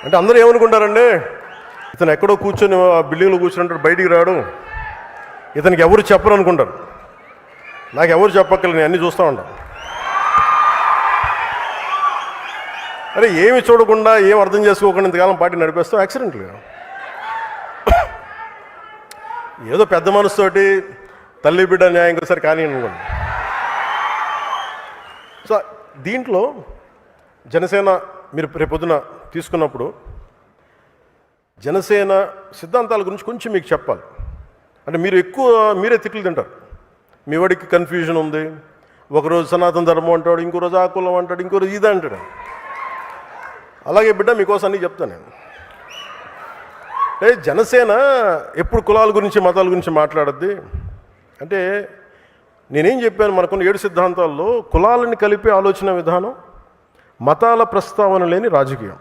అంటే అందరూ ఏమనుకుంటారండి, ఇతను ఎక్కడో కూర్చొని బిల్డింగ్లో కూర్చుంటాడు, బయటికి రాడు, ఇతనికి ఎవరు చెప్పరు అనుకుంటారు. నాకు ఎవరు చెప్పక్కర్లేదు, నేను అన్నీ చూస్తూ ఉంటాను. అరే ఏమి చూడకుండా, ఏం అర్థం చేసుకోకుండా ఇంతకాలం పార్టీ నడిపేస్తాం యాక్సిడెంట్గా. ఏదో పెద్ద మనసుతోటి తల్లి బిడ్డ న్యాయం సరే కానీ అనుకోండి. సో దీంట్లో జనసేన మీరు రేపొద్దున తీసుకున్నప్పుడు జనసేన సిద్ధాంతాల గురించి కొంచెం మీకు చెప్పాలి. అంటే మీరే తిట్లు తింటారు. మీ వాడికి కన్ఫ్యూజన్ ఉంది, ఒకరోజు సనాతన ధర్మం అంటాడు, ఇంకో రోజు ఆ కులం అంటాడు, ఇంకో రోజు ఇదే అంటాడు. అలాగే బిడ్డ మీకోసం అన్నీ చెప్తాను నేను. అంటే జనసేన ఎప్పుడు కులాల గురించి మతాల గురించి మాట్లాడద్ది. అంటే నేనేం చెప్పాను, మనకున్న 7 సిద్ధాంతాల్లో కులాలని కలిపే ఆలోచన విధానం, మతాల ప్రస్తావన లేని రాజకీయం.